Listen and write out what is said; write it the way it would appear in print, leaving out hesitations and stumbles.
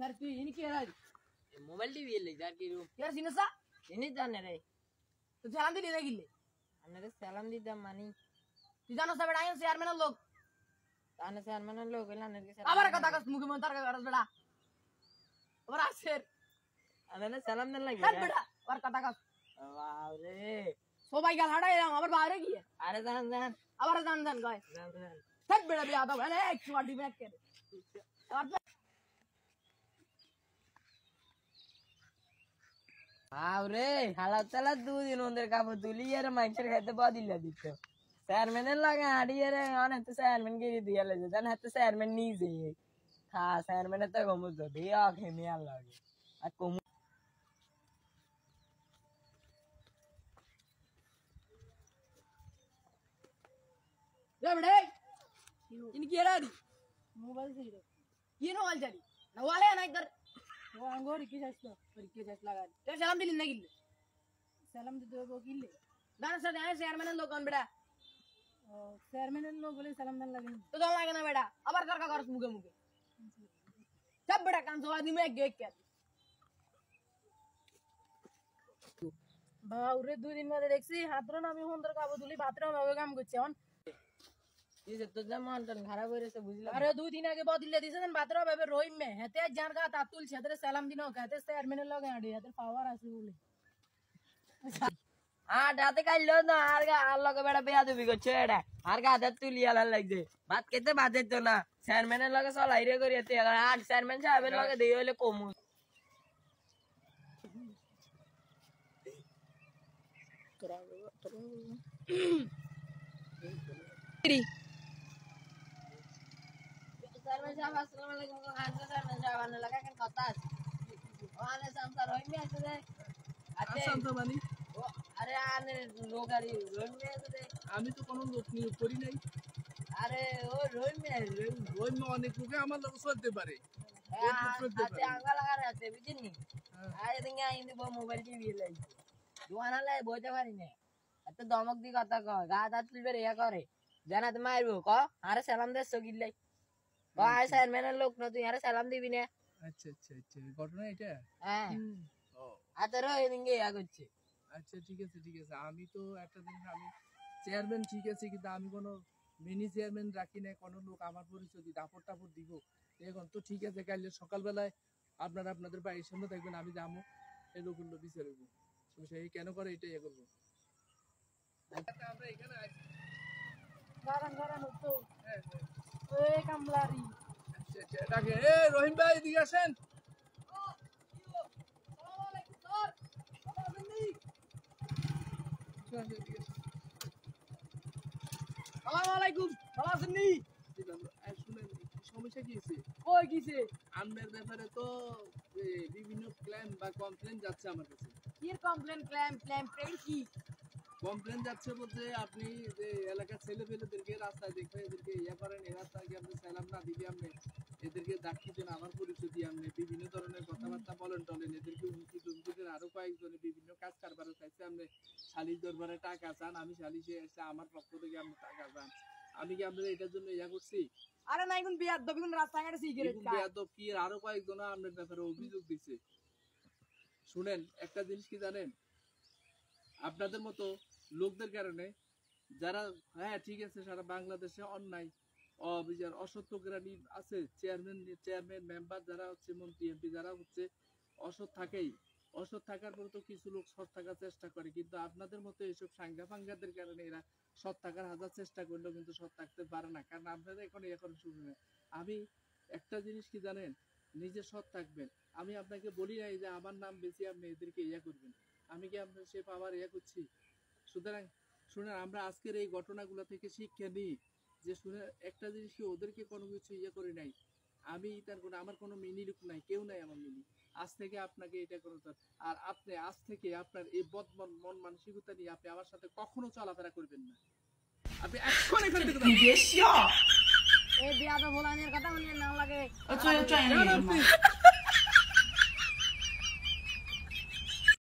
यार तू इनकी यार मोबाइल टीवी ले यार की रूम यार सिनसा इन्हीं जाने रे तो सलाम दे गिल्ले अन्ने सलाम दी दम मानी तू जानो सब बड़ाई से यार मैंने लोग ताने से यार मैंने लोग इलाने के साथ आवर कथा का मुख में उतार कर बड़ा और आशेर अन्ने सलाम देने लगे सब बड़ा और कथा का वाह रे सो भाई का हटा है आवर बाहर की है अरे जान आवर जान गए सब बड़ा भी आता है एक चुवाटी में के और आवरे हाला चला 2 दिन अंदर का तुली यार माइचर खाते बाद इल्ला दितो सर मैंने लगा आड़ी यार आने तो सर मैंने गिरी दिया ले जन है तो सर मैंने नी से था सर मैंने तो गमु तो दिया आखे में आ लगे आ कोम ये बड़े इनकी यार मोबाइल से ये नो वाल जारी ना वाले ना इधर वो अंगोर की जैस लगा तेरे सलाम दिल नहीं गिल्ले सलाम दे दो गिल्ले दान से आए शहर में लोग कौन बेटा शहर में लोग बोले सलाम दान लगे तो दोन लगे ना बेटा अबर कर का कर मुगे मुगे सब बेटा कान सो आदमी में गेक के बाउरे 2 दिन में देखसी हातरो ना मी होंदर का बदुली बातरो में काम करछे on ये तो जमान तन खराब हो रे से बुझला अरे 2 दिन आगे बहुत दिल्ली दिसे बातरो बेबे रोइम में हेते जान का तातुल छेदरे सलाम दिनो कहते शहर में लगे आडे हेते पावर आसी बोले हां डाते का लो ना आर का आलो के बेटा बेया दुबी को छेड़ा आर का आदत तुलिया लग दे बात केते बात है तो ना शहर में लगे साला हिरे करियते अगर 8 शहर में छाबे लगे देयोले कोमु Sarman assalamualaikum kang sarman jawaban lagi kan kotas. Oh ane samsar roim me asde. Ate samsar bani. Oh are ane logari roim me asde. আমি তো কোনো লোক নিয়ে করি নাই Are oh roim me ওই অনেক লোকে আমার লোক চলতে পারে ate angga lagare ate bijini. Aye dinga indi bo mobile TV lai. Duana lai bote pari ne. Ate domok di kotha ko ga dat tulbe reya kore. Janat mairbo ko are salam de sogille. ভাই sir মেনে লোক না তুই আরে সালাম দিবি না আচ্ছা আচ্ছা আচ্ছা ঘটনা এটা হ্যাঁ ও আতরো এদিকে ইয়া করছে আচ্ছা ঠিক আছে আমি তো একটা দিন আমি চেয়ারম্যান ঠিক আছে কিন্তু আমি কোনো মিনি চেয়ারম্যান রাখি না কোনো লোক আমার পরিচয় দি দাপট টাপট দিব এখন তো ঠিক আছে কাল সকালবেলায় আপনারা আপনাদের বাড়ির সামনে থাকবেন আমি যাবো এই লোকগুলো বিচারব সমস্যা এই কেন করে এটা ইয়া করব আমরা এখানে আছি গারান তো ওই কামলারি আচ্ছা ডাকে এ রহিম ভাই এদিকে আসেন আসসালামু আলাইকুম স্যার আসসালামু আলাইকুম ভালো আছেন নি শুনেন সমস্যা কি হয়েছে কই কিছে আপনার ব্যাপারে তো বিভিন্ন ক্লেম বা কমপ্লেইন যাচ্ছে আমার কাছে কি কমপ্লেইন ক্লেম কি কমপ্লেইন যাচ্ছে বলতে আপনি যে এলাকার ছেলেপেলেদেরকে রাস্তায় দেখে এদেরকে ইয়া করেন এই রাস্তায় গিয়ে আপনি সালাম না দিলে আপনি এদেরকে ডাকি দেন আমার পরিচয় দিয়ে আপনি বিভিন্ন ধরনের কথাবার্তা বলেন এদেরকে হুমকি ধমকি দেন আরো কয়েকজনে বিভিন্ন কাজ কারবারও চাইছে আপনি শালিশ দরবারে টাকা চান আমি শালিশে এসে আমার পক্ষ থেকে আপনি টাকা চান আমি কি আপনাদের এটার জন্য ইয়া করছি আরে না এখন বিয়াদব এখন রাস্তাঘাটে সিগারেট খায় বিয়াদব কি আরো কয়েকজন আপনার ব্যাপারে অভিযোগ দিছে শুনেন একটা জিনিস কি জানেন আপনাদের মতো লোকদের কারণে যারা হ্যাঁ ঠিক আছে সারা বাংলাদেশে অন্যায় অবিচার অসত্যগ্রাণী আছে চেয়ারম্যান মেম্বার যারা হচ্ছে মন্ত্রী এমপি যারা হচ্ছে অসৎ থাকার পর তো কিছু লোক সৎ থাকার চেষ্টা করে কিন্তু আপনাদের মতো এইসব সাঙ্গাদের কারণে এরা সৎ থাকার হাজার চেষ্টা করলেও কিন্তু সৎ থাকতে পারে না কারণ আপনারা এখন শুনবেন আমি একটা জিনিস কি জানেন নিজে সৎ থাকবেন আমি আপনাকে বলি নাই যে আমার নাম বেশি আপনি এদেরকে ইয়া করবেন আমি কি আপনার সে পাওয়ার ইয়া করছি সুতরাং শুনেন আমরা আজকের এই ঘটনাগুলো থেকে শিক্ষা নিই যে শুনে একটা জিনিস কি ওদেরকে কোনো কিছু ইয়ে করে নাই আমি তার কোনো আমার কোনো মিনি লুক নাই কেউ নাই আমার মিনি আজ থেকে আপনাকে এটা করতে আর আপনি আজ থেকে আপনার এই বদমন মন মানসিকতা নিয়ে আপনি আমার সাথে কখনো চলাফেরা করবেন না আপনি এখন এখান থেকে এই বিয়াদব ভোলানের কথা বললে না লাগে আচ্ছা